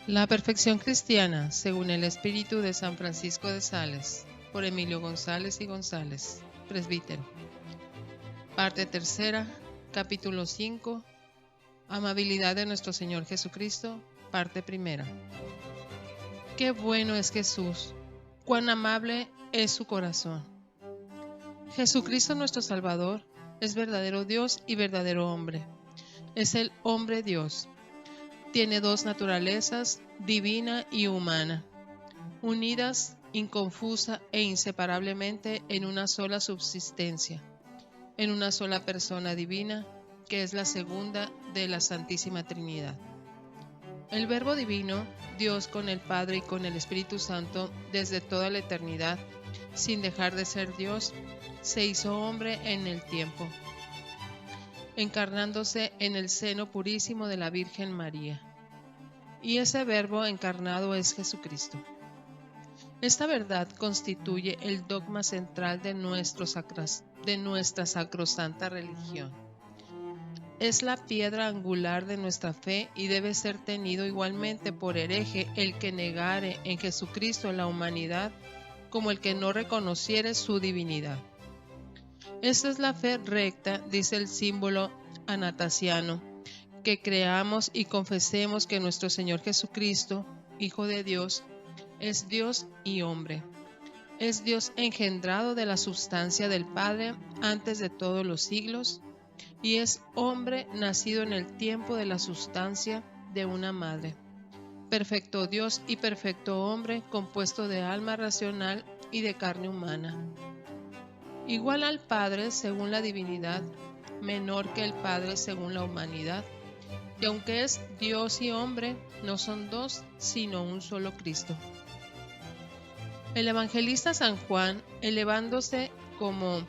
La perfección cristiana, según el espíritu de San Francisco de Sales, por Emilio González y González, presbítero. Parte tercera, capítulo 5, amabilidad de nuestro Señor Jesucristo, parte primera. Qué bueno es Jesús, cuán amable es su corazón. Jesucristo nuestro Salvador es verdadero Dios y verdadero hombre. Es el hombre Dios. Tiene dos naturalezas, divina y humana, unidas inconfusa e inseparablemente en una sola subsistencia, en una sola persona divina, que es la segunda de la Santísima Trinidad. El Verbo Divino, Dios con el Padre y con el Espíritu Santo, desde toda la eternidad, sin dejar de ser Dios, se hizo hombre en el tiempo, encarnándose en el seno purísimo de la Virgen María. Y ese Verbo encarnado es Jesucristo. Esta verdad constituye el dogma central de nuestra sacrosanta religión. Es la piedra angular de nuestra fe y debe ser tenido igualmente por hereje el que negare en Jesucristo la humanidad como el que no reconociere su divinidad. Esta es la fe recta, dice el símbolo anatasiano, que creamos y confesemos que nuestro Señor Jesucristo, Hijo de Dios, es Dios y hombre. Es Dios engendrado de la substancia del Padre antes de todos los siglos, y es hombre nacido en el tiempo de la sustancia de una madre. Perfecto Dios y perfecto hombre, compuesto de alma racional y de carne humana. Igual al Padre según la divinidad, menor que el Padre según la humanidad, y aunque es Dios y hombre, no son dos, sino un solo Cristo. El evangelista San Juan, elevándose como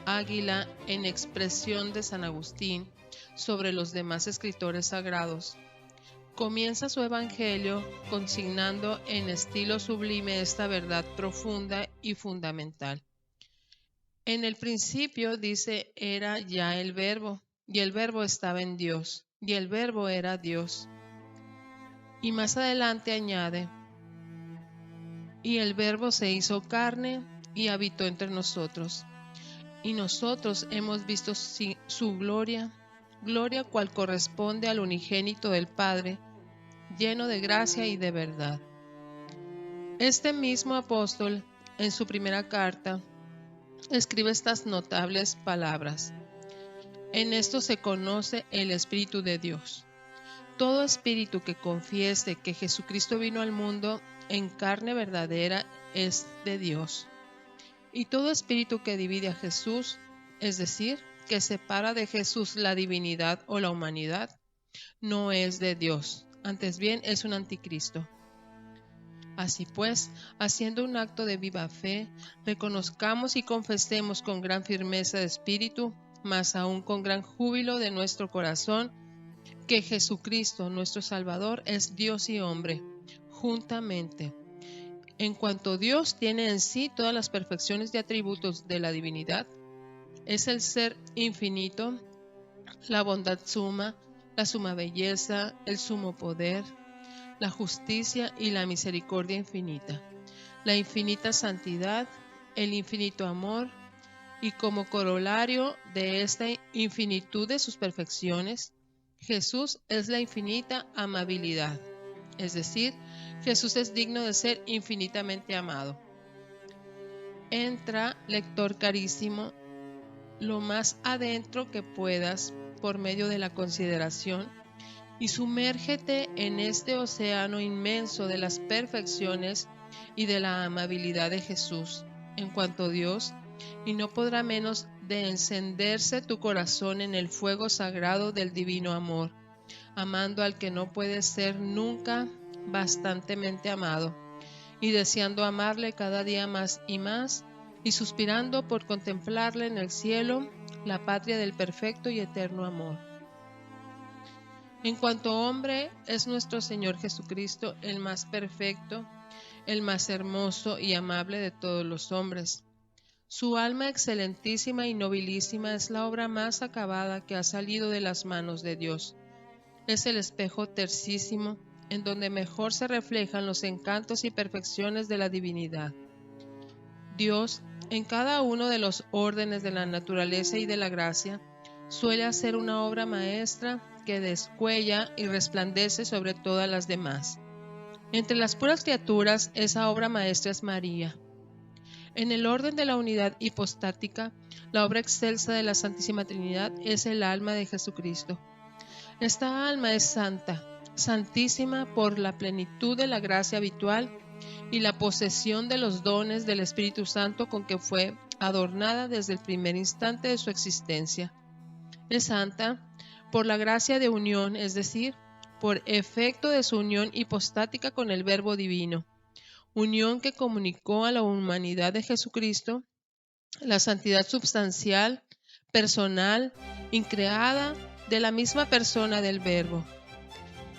águila en expresión de San Agustín sobre los demás escritores sagrados, comienza su evangelio consignando en estilo sublime esta verdad profunda y fundamental. En el principio, dice, era ya el Verbo, y el Verbo estaba en Dios, y el Verbo era Dios. Y más adelante añade, y el Verbo se hizo carne y habitó entre nosotros. Y nosotros hemos visto su gloria, gloria cual corresponde al unigénito del Padre, lleno de gracia y de verdad. Este mismo apóstol, en su primera carta, escribe estas notables palabras. En esto se conoce el Espíritu de Dios. Todo espíritu que confiese que Jesucristo vino al mundo en carne verdadera es de Dios. Y todo espíritu que divide a Jesús, es decir, que separa de Jesús la divinidad o la humanidad, no es de Dios, antes bien es un anticristo. Así pues, haciendo un acto de viva fe, reconozcamos y confesemos con gran firmeza de espíritu, más aún con gran júbilo de nuestro corazón, que Jesucristo, nuestro Salvador, es Dios y hombre, juntamente. En cuanto Dios tiene en sí todas las perfecciones y atributos de la divinidad, es el ser infinito, la bondad suma, la suma belleza, el sumo poder, la justicia y la misericordia infinita, la infinita santidad, el infinito amor, y como corolario de esta infinitud de sus perfecciones, Jesús es la infinita amabilidad, es decir, Jesús es digno de ser infinitamente amado. Entra, lector carísimo, lo más adentro que puedas por medio de la consideración y sumérgete en este océano inmenso de las perfecciones y de la amabilidad de Jesús en cuanto Dios, y no podrá menos de encenderse tu corazón en el fuego sagrado del divino amor, amando al que no puede ser nunca bastantemente amado, y deseando amarle cada día más, y suspirando por contemplarle en el cielo, la patria del perfecto y eterno amor. En cuanto hombre, es nuestro Señor Jesucristo el más perfecto, el más hermoso y amable de todos los hombres. Su alma excelentísima y nobilísima es la obra más acabada que ha salido de las manos de Dios. Es el espejo tercísimo, en donde mejor se reflejan los encantos y perfecciones de la divinidad. Dios, en cada uno de los órdenes de la naturaleza y de la gracia, suele hacer una obra maestra que descuella y resplandece sobre todas las demás. Entre las puras criaturas, esa obra maestra es María. En el orden de la unidad hipostática, la obra excelsa de la Santísima Trinidad es el alma de Jesucristo. Esta alma es santa, santísima por la plenitud de la gracia habitual y la posesión de los dones del Espíritu Santo con que fue adornada desde el primer instante de su existencia. Es santa por la gracia de unión, es decir, por efecto de su unión hipostática con el Verbo Divino, unión que comunicó a la humanidad de Jesucristo la santidad substancial, personal, increada de la misma persona del Verbo.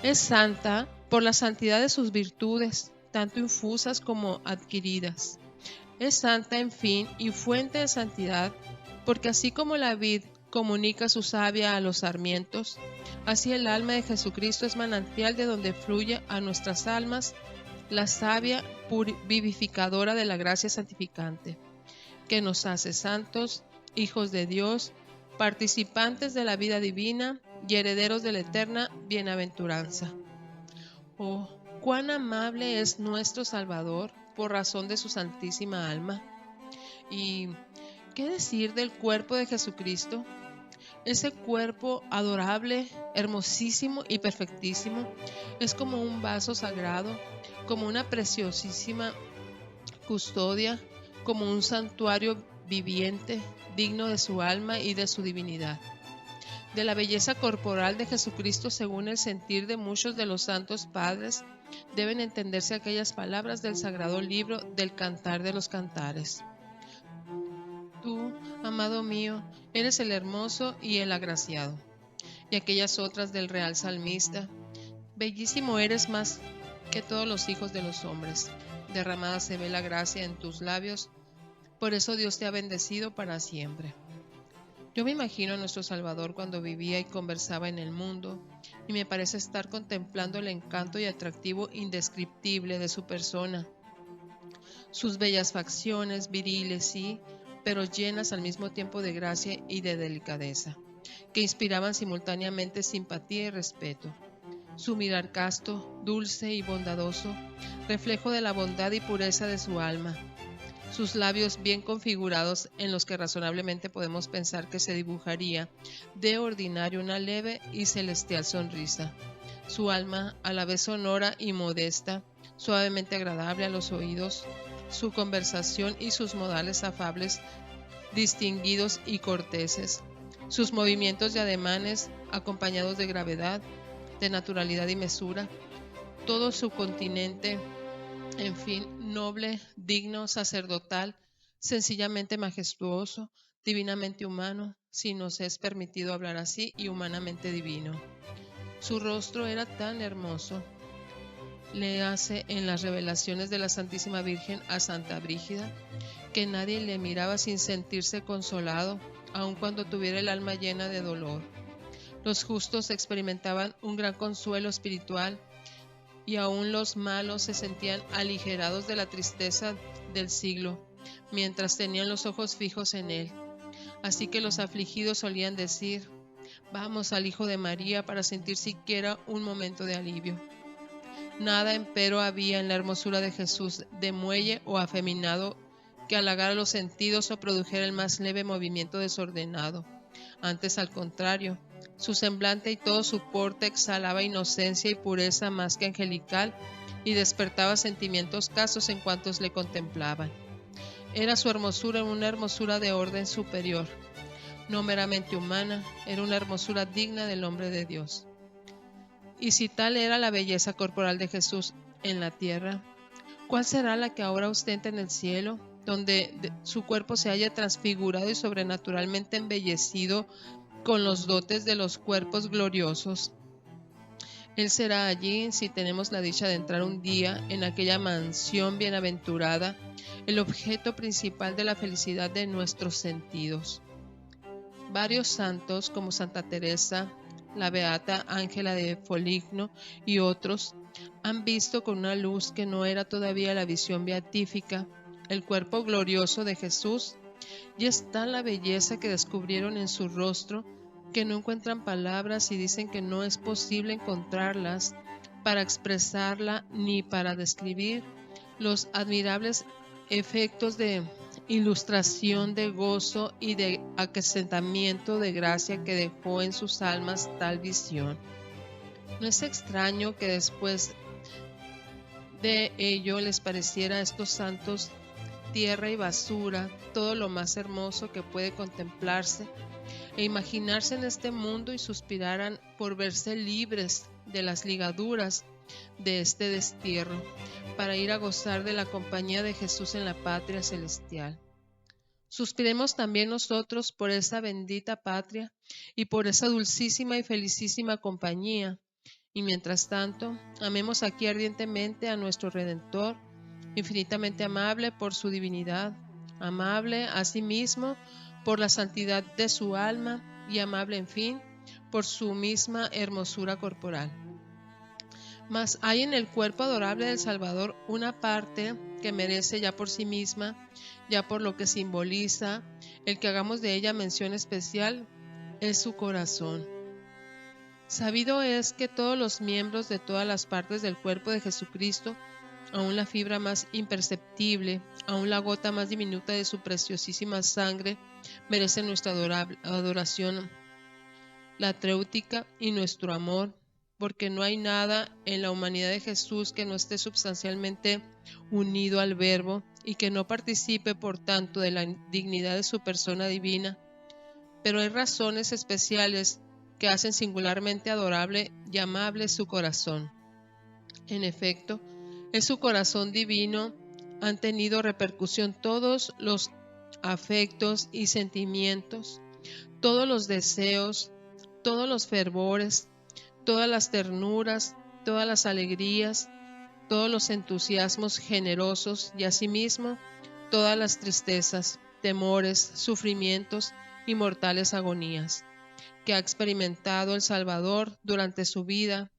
Es santa por la santidad de sus virtudes, tanto infusas como adquiridas. Es santa, en fin, y fuente de santidad, porque así como la vid comunica su savia a los sarmientos, así el alma de Jesucristo es manantial de donde fluye a nuestras almas la savia vivificadora de la gracia santificante, que nos hace santos, hijos de Dios, participantes de la vida divina y herederos de la eterna bienaventuranza. Oh, cuán amable es nuestro Salvador por razón de su santísima alma. ¿Y qué decir del cuerpo de Jesucristo? Ese cuerpo adorable, hermosísimo y perfectísimo es como un vaso sagrado, como una preciosísima custodia, como un santuario viviente, digno de su alma y de su divinidad. De la belleza corporal de Jesucristo, según el sentir de muchos de los santos padres, deben entenderse aquellas palabras del sagrado libro del Cantar de los Cantares. Tú, amado mío, eres el hermoso y el agraciado. Y aquellas otras del real salmista, bellísimo eres más que todos los hijos de los hombres. Derramada se ve la gracia en tus labios, por eso Dios te ha bendecido para siempre. Yo me imagino a nuestro Salvador cuando vivía y conversaba en el mundo, y me parece estar contemplando el encanto y atractivo indescriptible de su persona. Sus bellas facciones, viriles, sí, pero llenas al mismo tiempo de gracia y de delicadeza, que inspiraban simultáneamente simpatía y respeto. Su mirar casto, dulce y bondadoso, reflejo de la bondad y pureza de su alma. Sus labios bien configurados, en los que razonablemente podemos pensar que se dibujaría de ordinario una leve y celestial sonrisa. Su alma, a la vez sonora y modesta, suavemente agradable a los oídos, su conversación y sus modales afables, distinguidos y corteses, sus movimientos y ademanes acompañados de gravedad, de naturalidad y mesura, todo su continente, en fin, noble, digno, sacerdotal, sencillamente majestuoso, divinamente humano, si nos es permitido hablar así, y humanamente divino. Su rostro era tan hermoso. Le hace en las revelaciones de la Santísima Virgen a Santa Brígida, que nadie le miraba sin sentirse consolado, aun cuando tuviera el alma llena de dolor. Los justos experimentaban un gran consuelo espiritual, y aún los malos se sentían aligerados de la tristeza del siglo, mientras tenían los ojos fijos en él. Así que los afligidos solían decir: vamos al Hijo de María para sentir siquiera un momento de alivio. Nada, empero, había en la hermosura de Jesús de muelle o afeminado que halagara los sentidos o produjera el más leve movimiento desordenado. Antes, al contrario, su semblante y todo su porte exhalaba inocencia y pureza más que angelical y despertaba sentimientos casos en cuantos le contemplaban. Era su hermosura una hermosura de orden superior, no meramente humana, era una hermosura digna del hombre de Dios. Y si tal era la belleza corporal de Jesús en la tierra, ¿cuál será la que ahora ostenta en el cielo, donde su cuerpo se haya transfigurado y sobrenaturalmente embellecido con los dotes de los cuerpos gloriosos? Él será allí, si tenemos la dicha de entrar un día en aquella mansión bienaventurada, el objeto principal de la felicidad de nuestros sentidos. Varios santos, como Santa Teresa, la beata Ángela de Foligno y otros, han visto con una luz que no era todavía la visión beatífica el cuerpo glorioso de Jesús, y es tal la belleza que descubrieron en su rostro que no encuentran palabras y dicen que no es posible encontrarlas para expresarla ni para describir los admirables efectos de ilustración, de gozo y de acrecentamiento de gracia que dejó en sus almas tal visión. No es extraño que después de ello les pareciera a estos santos tierra y basura, todo lo más hermoso que puede contemplarse e imaginarse en este mundo, y suspiraran por verse libres de las ligaduras de este destierro, para ir a gozar de la compañía de Jesús en la patria celestial. Suspiremos también nosotros por esa bendita patria y por esa dulcísima y felicísima compañía, y mientras tanto, amemos aquí ardientemente a nuestro Redentor, infinitamente amable por su divinidad, amable asimismo por la santidad de su alma y amable, en fin, por su misma hermosura corporal. Mas hay en el cuerpo adorable del Salvador una parte que merece ya por sí misma, ya por lo que simboliza, el que hagamos de ella mención especial, es su corazón. Sabido es que todos los miembros de todas las partes del cuerpo de Jesucristo, aun la fibra más imperceptible, aun la gota más diminuta de su preciosísima sangre, merecen nuestra adoración latréutica y nuestro amor, porque no hay nada en la humanidad de Jesús que no esté sustancialmente unido al Verbo y que no participe, por tanto, de la dignidad de su persona divina. Pero hay razones especiales que hacen singularmente adorable y amable su corazón. En efecto, en su corazón divino han tenido repercusión todos los afectos y sentimientos, todos los deseos, todos los fervores, todas las ternuras, todas las alegrías, todos los entusiasmos generosos y asimismo todas las tristezas, temores, sufrimientos y mortales agonías que ha experimentado el Salvador durante su vida,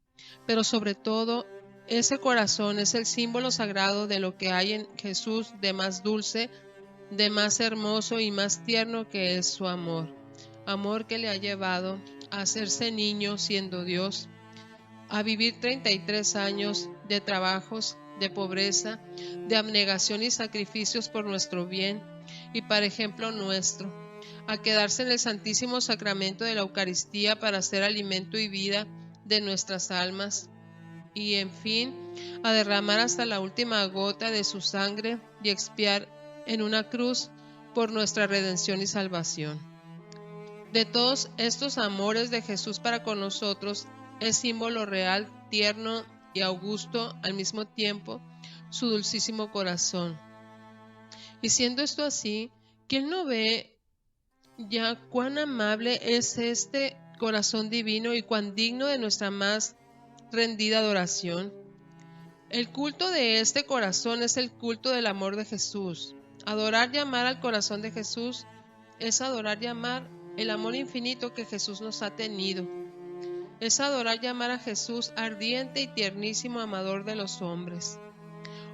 pero sobre todo ese corazón es el símbolo sagrado de lo que hay en Jesús de más dulce, de más hermoso y más tierno, que es su amor, amor que le ha llevado a hacerse niño siendo Dios, a vivir 33 años de trabajos, de pobreza, de abnegación y sacrificios por nuestro bien y para ejemplo nuestro, a quedarse en el Santísimo Sacramento de la Eucaristía para ser alimento y vida de nuestras almas, y en fin, a derramar hasta la última gota de su sangre y expiar en una cruz por nuestra redención y salvación. De todos estos amores de Jesús para con nosotros, es símbolo real, tierno y augusto al mismo tiempo su dulcísimo corazón. Y siendo esto así, ¿quién no ve ya cuán amable es este corazón divino y cuán digno de nuestra más rendida adoración? El culto de este corazón es el culto del amor de Jesús. Adorar y amar al corazón de Jesús es adorar y amar el amor infinito que Jesús nos ha tenido. Es adorar y amar a Jesús, ardiente y tiernísimo amador de los hombres.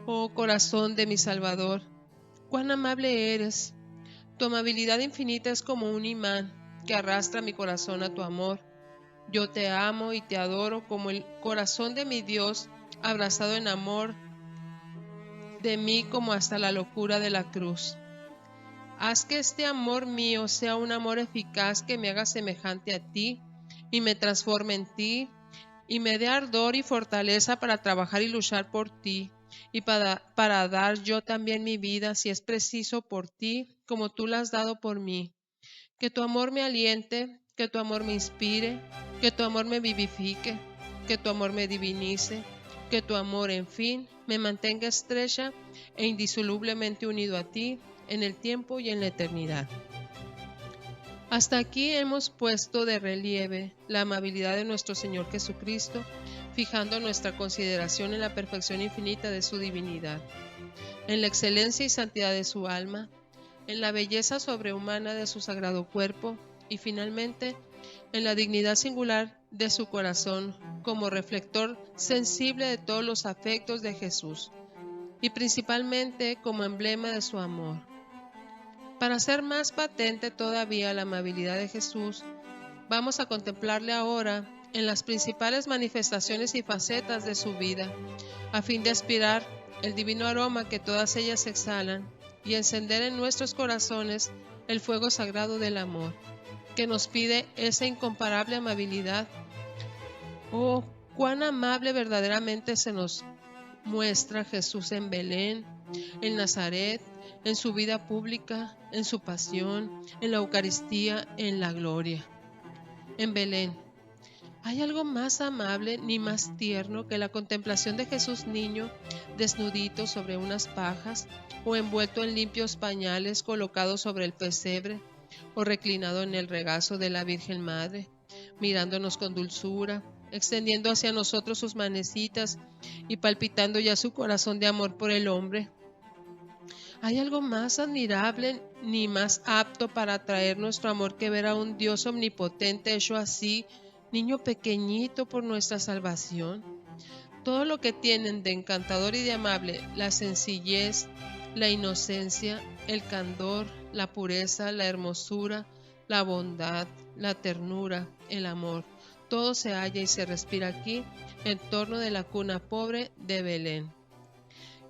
Oh corazón de mi Salvador, cuán amable eres. Tu amabilidad infinita es como un imán que arrastra mi corazón a tu amor. Yo te amo y te adoro como el corazón de mi Dios, abrazado en amor de mí como hasta la locura de la cruz. Haz que este amor mío sea un amor eficaz que me haga semejante a ti y me transforme en ti y me dé ardor y fortaleza para trabajar y luchar por ti y para dar yo también mi vida, si es preciso, por ti, como tú la has dado por mí. Que tu amor me aliente, que tu amor me inspire, que tu amor me vivifique, que tu amor me divinice, que tu amor, en fin, me mantenga estrecha e indisolublemente unido a ti en el tiempo y en la eternidad. Hasta aquí hemos puesto de relieve la amabilidad de nuestro Señor Jesucristo, fijando nuestra consideración en la perfección infinita de su divinidad, en la excelencia y santidad de su alma, en la belleza sobrehumana de su sagrado cuerpo y finalmente en la dignidad singular de su corazón como reflector sensible de todos los afectos de Jesús y principalmente como emblema de su amor. Para hacer más patente todavía la amabilidad de Jesús, vamos a contemplarle ahora en las principales manifestaciones y facetas de su vida, a fin de aspirar el divino aroma que todas ellas exhalan y encender en nuestros corazones el fuego sagrado del amor, que nos pide esa incomparable amabilidad. Oh, cuán amable verdaderamente se nos muestra Jesús en Belén, en Nazaret, en su vida pública, en su pasión, en la Eucaristía, en la gloria. En Belén, ¿hay algo más amable ni más tierno que la contemplación de Jesús niño desnudito sobre unas pajas o envuelto en limpios pañales colocado sobre el pesebre o reclinado en el regazo de la Virgen Madre, mirándonos con dulzura, extendiendo hacia nosotros sus manecitas y palpitando ya su corazón de amor por el hombre? ¿Hay algo más admirable ni más apto para atraer nuestro amor que ver a un Dios omnipotente hecho así, niño pequeñito por nuestra salvación? Todo lo que tienen de encantador y de amable, la sencillez, la inocencia, el candor, la pureza, la hermosura, la bondad, la ternura, el amor, todo se halla y se respira aquí, en torno de la cuna pobre de Belén.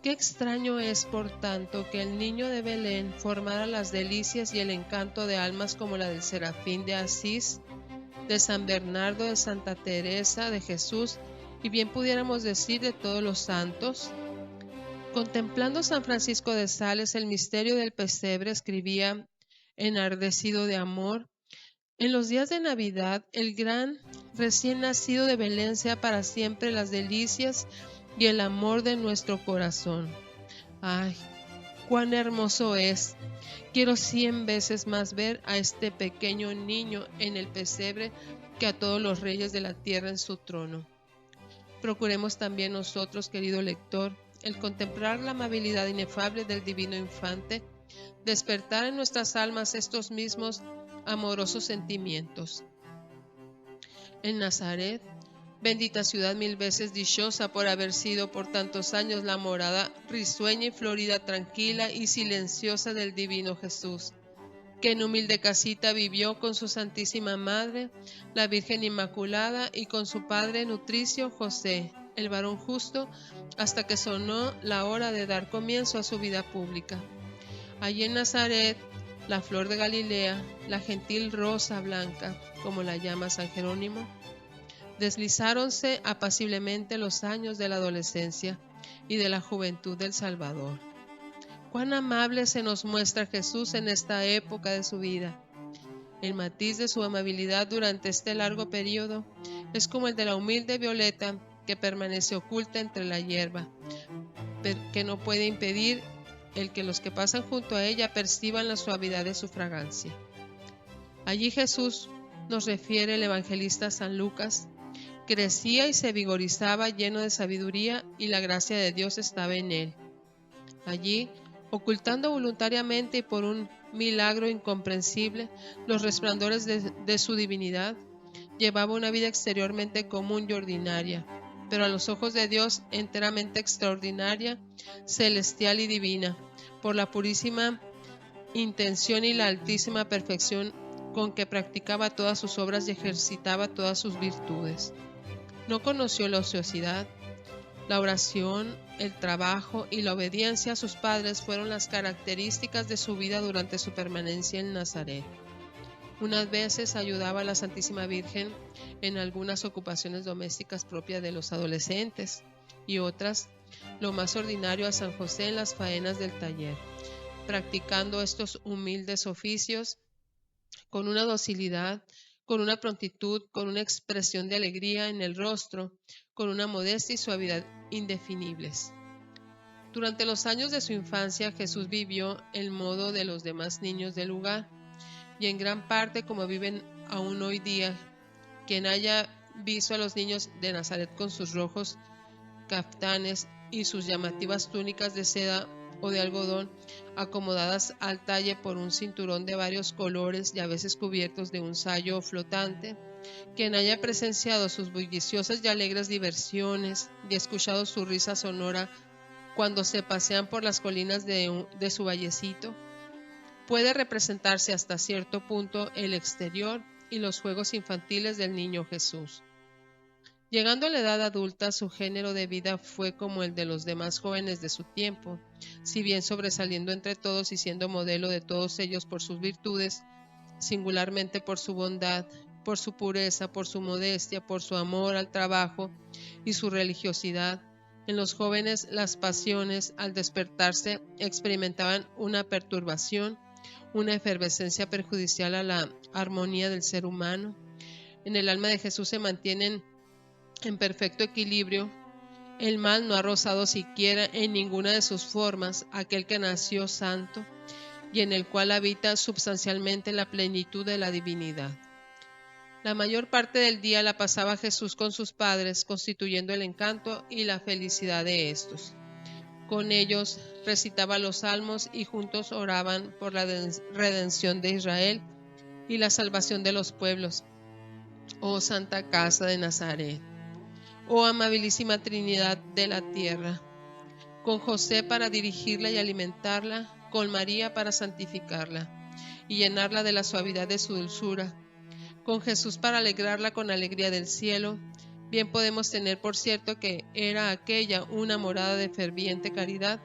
Qué extraño es, por tanto, que el niño de Belén formara las delicias y el encanto de almas como la del Serafín de Asís, de San Bernardo, de Santa Teresa, de Jesús, y bien pudiéramos decir de todos los santos. Contemplando San Francisco de Sales el misterio del pesebre, escribía, enardecido de amor: en los días de Navidad, el gran recién nacido de Belén sea para siempre las delicias y el amor de nuestro corazón. ¡Ay, cuán hermoso es! Quiero 100 veces más ver a este pequeño niño en el pesebre que a todos los reyes de la tierra en su trono. Procuremos también nosotros, querido lector, el contemplar la amabilidad inefable del divino infante, despertar en nuestras almas estos mismos amorosos sentimientos. En Nazaret, bendita ciudad mil veces dichosa por haber sido por tantos años la morada risueña y florida, tranquila y silenciosa del divino Jesús, que en humilde casita vivió con su Santísima Madre, la Virgen Inmaculada, y con su padre nutricio José, el varón justo, hasta que sonó la hora de dar comienzo a su vida pública. Allí en Nazaret, la flor de Galilea, la gentil rosa blanca, como la llama San Jerónimo, deslizáronse apaciblemente los años de la adolescencia y de la juventud del Salvador. Cuán amable se nos muestra Jesús en esta época de su vida. El matiz de su amabilidad durante este largo periodo es como el de la humilde violeta que permanece oculta entre la hierba, pero que no puede impedir el que los que pasan junto a ella perciban la suavidad de su fragancia. Allí Jesús, nos refiere el evangelista San Lucas, crecía y se vigorizaba lleno de sabiduría y la gracia de Dios estaba en él. Allí, ocultando voluntariamente y por un milagro incomprensible los resplandores de su divinidad, llevaba una vida exteriormente común y ordinaria, pero a los ojos de Dios enteramente extraordinaria, celestial y divina, por la purísima intención y la altísima perfección con que practicaba todas sus obras y ejercitaba todas sus virtudes. No conoció la ociosidad. La oración, el trabajo y la obediencia a sus padres fueron las características de su vida durante su permanencia en Nazaret. Unas veces ayudaba a la Santísima Virgen en algunas ocupaciones domésticas propias de los adolescentes y otras, lo más ordinario, a San José en las faenas del taller, practicando estos humildes oficios con una docilidad, con una prontitud, con una expresión de alegría en el rostro, con una modestia y suavidad indefinibles. Durante los años de su infancia, Jesús vivió el modo de los demás niños del lugar, y en gran parte como viven aún hoy día. Quien haya visto a los niños de Nazaret con sus rojos caftanes y sus llamativas túnicas de seda o de algodón, acomodadas al talle por un cinturón de varios colores y a veces cubiertos de un sayo flotante, Quien haya presenciado sus bulliciosas y alegres diversiones y escuchado su risa sonora cuando se pasean por las colinas de su vallecito, puede representarse hasta cierto punto el exterior y los juegos infantiles del niño Jesús. Llegando a la edad adulta, su género de vida fue como el de los demás jóvenes de su tiempo, si bien sobresaliendo entre todos y siendo modelo de todos ellos por sus virtudes, singularmente por su bondad, por su pureza, por su modestia, por su amor al trabajo y su religiosidad. En los jóvenes las pasiones, al despertarse, experimentaban una perturbación, una efervescencia perjudicial a la armonía del ser humano. En el alma de Jesús se mantienen en perfecto equilibrio. El mal no ha rozado siquiera en ninguna de sus formas aquel que nació santo y en el cual habita substancialmente la plenitud de la divinidad. La mayor parte del día la pasaba Jesús con sus padres, constituyendo el encanto y la felicidad de estos. Con ellos recitaba los salmos y juntos oraban por la redención de Israel y la salvación de los pueblos. Oh Santa Casa de Nazaret, oh amabilísima Trinidad de la tierra, con José para dirigirla y alimentarla, con María para santificarla y llenarla de la suavidad de su dulzura, con Jesús para alegrarla con alegría del cielo, bien podemos tener por cierto que era aquella una morada de ferviente caridad,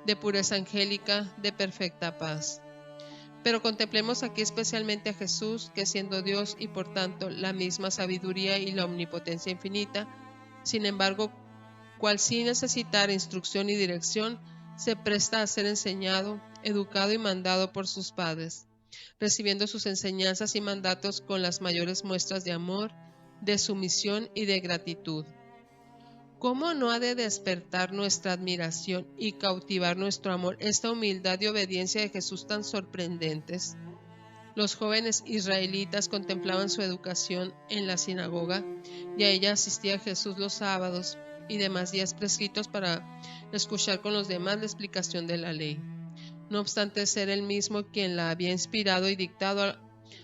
de pureza angélica, de perfecta paz. Pero contemplemos aquí especialmente a Jesús, que siendo Dios y por tanto la misma sabiduría y la omnipotencia infinita, sin embargo, cual sin necesitar instrucción y dirección, se presta a ser enseñado, educado y mandado por sus padres, recibiendo sus enseñanzas y mandatos con las mayores muestras de amor, de sumisión y de gratitud. ¿Cómo no ha de despertar nuestra admiración y cautivar nuestro amor esta humildad y obediencia de Jesús tan sorprendentes? Los jóvenes israelitas contemplaban su educación en la sinagoga y a ella asistía Jesús los sábados y demás días prescritos para escuchar con los demás la explicación de la ley. No obstante ser él mismo quien la había inspirado y dictado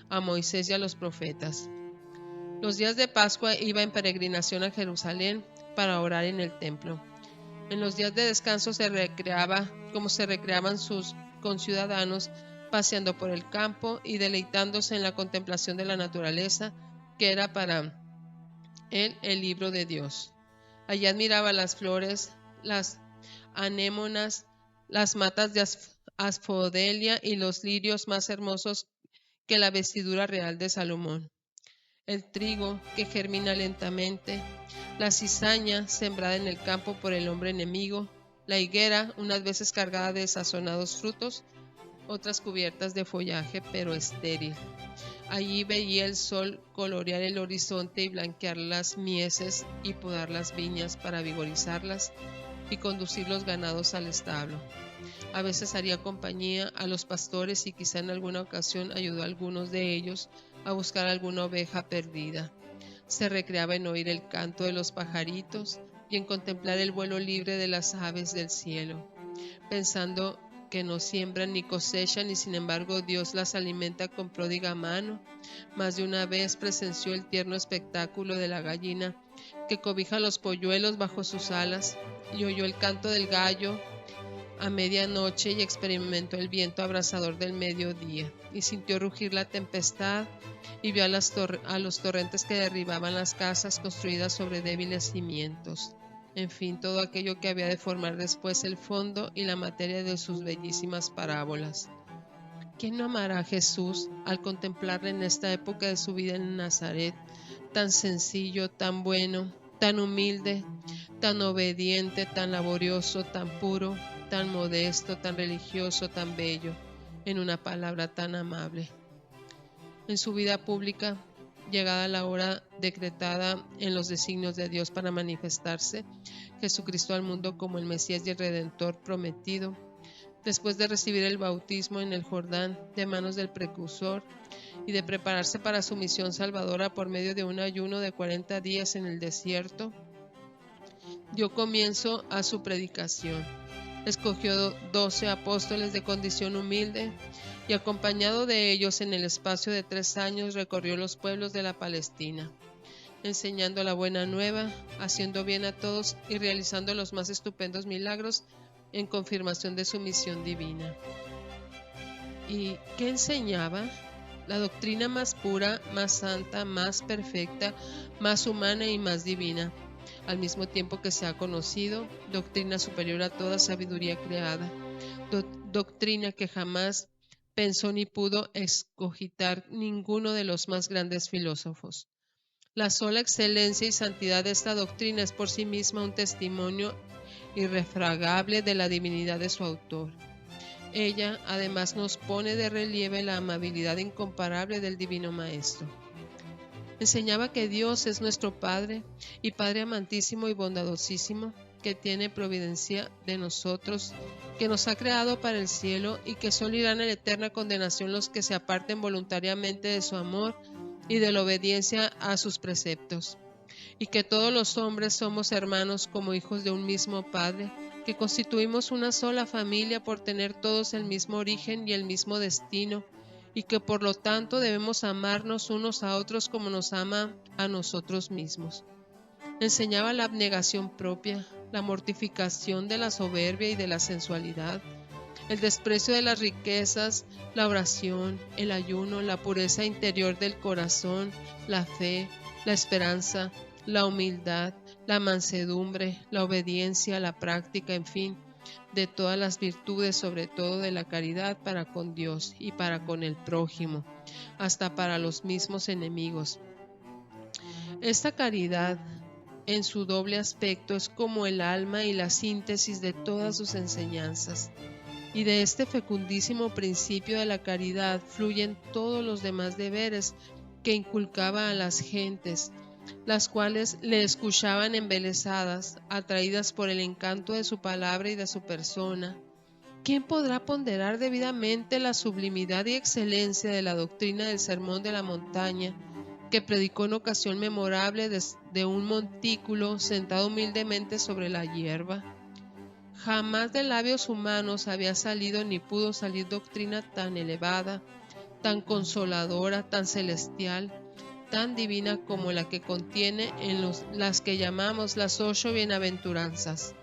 a Moisés y a los profetas. Los días de Pascua iba en peregrinación a Jerusalén para orar en el templo. En los días de descanso se recreaba como se recreaban sus conciudadanos, paseando por el campo y deleitándose en la contemplación de la naturaleza, que era para él el libro de Dios. Allí admiraba las flores, las anémonas, las matas de asfodelia y los lirios más hermosos que la vestidura real de Salomón. El trigo que germina lentamente, la cizaña sembrada en el campo por el hombre enemigo, la higuera unas veces cargada de sazonados frutos, otras cubiertas de follaje pero estéril. Allí veía el sol colorear el horizonte y blanquear las mieses y podar las viñas para vigorizarlas y conducir los ganados al establo. A veces haría compañía a los pastores y quizá en alguna ocasión ayudó a algunos de ellos a buscar alguna oveja perdida. Se recreaba en oír el canto de los pajaritos y en contemplar el vuelo libre de las aves del cielo, pensando que no siembran ni cosechan y sin embargo Dios las alimenta con pródiga mano. Más de una vez presenció el tierno espectáculo de la gallina que cobija los polluelos bajo sus alas y oyó el canto del gallo a medianoche y experimentó el viento abrasador del mediodía y sintió rugir la tempestad y vio a los torrentes que derribaban las casas construidas sobre débiles cimientos. En fin, todo aquello que había de formar después el fondo y la materia de sus bellísimas parábolas. ¿Quién no amará a Jesús al contemplarle en esta época de su vida en Nazaret, tan sencillo, tan bueno, tan humilde, tan obediente, tan laborioso, tan puro, tan modesto, tan religioso, tan bello, en una palabra tan amable? En su vida pública, llegada la hora decretada en los designios de Dios para manifestarse Jesucristo al mundo como el Mesías y el Redentor prometido, después de recibir el bautismo en el Jordán de manos del precursor y de prepararse para su misión salvadora por medio de un ayuno de 40 días en el desierto, dio comienzo a su predicación. Escogió 12 apóstoles de condición humilde, y acompañado de ellos en el espacio de 3 años recorrió los pueblos de la Palestina, enseñando la buena nueva, haciendo bien a todos y realizando los más estupendos milagros en confirmación de su misión divina. ¿Y qué enseñaba? La doctrina más pura, más santa, más perfecta, más humana y más divina, al mismo tiempo que se ha conocido, doctrina superior a toda sabiduría creada, doctrina que jamás pensó ni pudo escogitar ninguno de los más grandes filósofos. La sola excelencia y santidad de esta doctrina es por sí misma un testimonio irrefragable de la divinidad de su autor. Ella, además, nos pone de relieve la amabilidad incomparable del Divino Maestro. Enseñaba que Dios es nuestro Padre, y Padre amantísimo y bondadosísimo, que tiene providencia de nosotros, que nos ha creado para el cielo y que solo irán a la eterna condenación los que se aparten voluntariamente de su amor y de la obediencia a sus preceptos, y que todos los hombres somos hermanos como hijos de un mismo Padre, que constituimos una sola familia por tener todos el mismo origen y el mismo destino, y que por lo tanto debemos amarnos unos a otros como nos ama a nosotros mismos. Enseñaba la abnegación propia, la mortificación de la soberbia y de la sensualidad, el desprecio de las riquezas, la oración, el ayuno, la pureza interior del corazón, la fe, la esperanza, la humildad, la mansedumbre, la obediencia, la práctica, en fin, de todas las virtudes, sobre todo de la caridad para con Dios y para con el prójimo, hasta para los mismos enemigos. Esta caridad, en su doble aspecto, es como el alma y la síntesis de todas sus enseñanzas. Y de este fecundísimo principio de la caridad fluyen todos los demás deberes que inculcaba a las gentes, las cuales le escuchaban embelesadas, atraídas por el encanto de su palabra y de su persona. ¿Quién podrá ponderar debidamente la sublimidad y excelencia de la doctrina del Sermón de la Montaña, que predicó en ocasión memorable de un montículo sentado humildemente sobre la hierba? Jamás de labios humanos había salido ni pudo salir doctrina tan elevada, tan consoladora, tan celestial, tan divina como la que contiene en las que llamamos las 8 bienaventuranzas.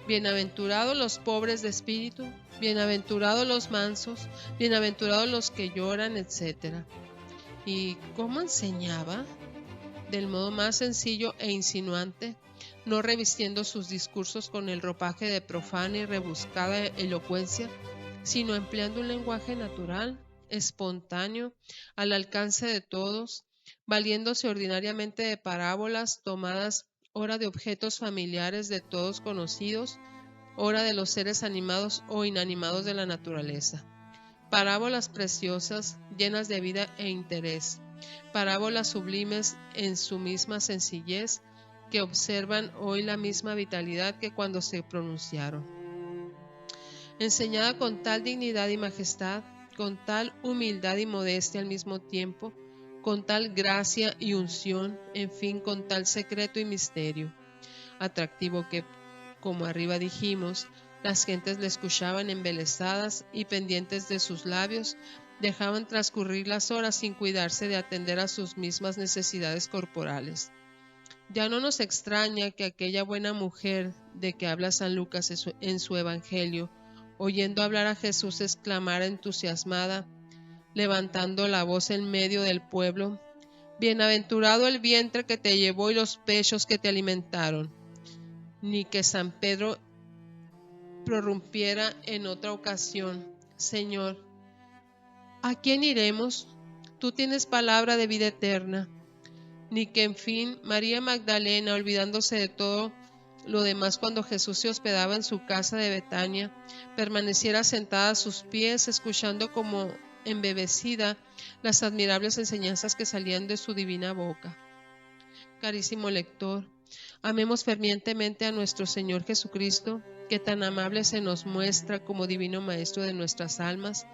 Bienaventurados los pobres de espíritu, bienaventurados los mansos, bienaventurados los que lloran, etc. ¿Y cómo enseñaba? Del modo más sencillo e insinuante, no revistiendo sus discursos con el ropaje de profana y rebuscada elocuencia, sino empleando un lenguaje natural, espontáneo, al alcance de todos, valiéndose ordinariamente de parábolas tomadas ora de objetos familiares de todos conocidos, ora de los seres animados o inanimados de la naturaleza. Parábolas preciosas, llenas de vida e interés, parábolas sublimes en su misma sencillez, que observan hoy la misma vitalidad que cuando se pronunciaron. Enseñada con tal dignidad y majestad, con tal humildad y modestia al mismo tiempo, con tal gracia y unción, en fin, con tal secreto y misterio, atractivo que, como arriba dijimos, las gentes le escuchaban embelesadas y pendientes de sus labios, dejaban transcurrir las horas sin cuidarse de atender a sus mismas necesidades corporales. Ya no nos extraña que aquella buena mujer de que habla San Lucas en su Evangelio, oyendo hablar a Jesús, exclamara entusiasmada, levantando la voz en medio del pueblo: «Bienaventurado el vientre que te llevó y los pechos que te alimentaron». Ni que San Pedro prorrumpiera en otra ocasión: «Señor, ¿a quién iremos? Tú tienes palabra de vida eterna». Ni que, en fin, María Magdalena, olvidándose de todo lo demás cuando Jesús se hospedaba en su casa de Betania, permaneciera sentada a sus pies, escuchando como embebecida las admirables enseñanzas que salían de su divina boca. Carísimo lector, amemos fervientemente a nuestro Señor Jesucristo, que tan amable se nos muestra como divino Maestro de nuestras almas,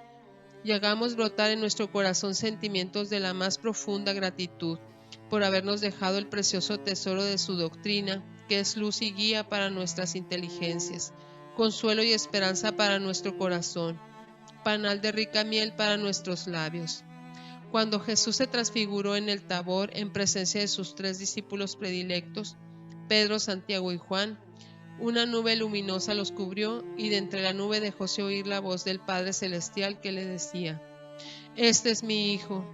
y hagamos brotar en nuestro corazón sentimientos de la más profunda gratitud por habernos dejado el precioso tesoro de su doctrina, que es luz y guía para nuestras inteligencias, consuelo y esperanza para nuestro corazón, panal de rica miel para nuestros labios. Cuando Jesús se transfiguró en el Tabor en presencia de sus 3 discípulos predilectos, Pedro, Santiago y Juan, una nube luminosa los cubrió y de entre la nube dejóse oír la voz del Padre Celestial que le decía: Este es mi Hijo,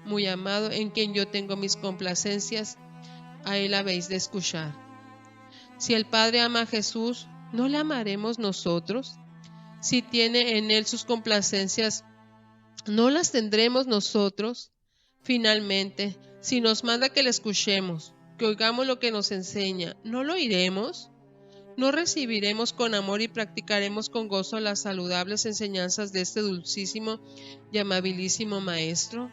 muy amado, en quien yo tengo mis complacencias, a él habéis de escuchar. Si el Padre ama a Jesús, ¿no le amaremos nosotros? Si tiene en él sus complacencias, ¿no las tendremos nosotros? Finalmente, si nos manda que le escuchemos, que oigamos lo que nos enseña, ¿no lo oiremos? ¿No recibiremos con amor y practicaremos con gozo las saludables enseñanzas de este dulcísimo y amabilísimo Maestro?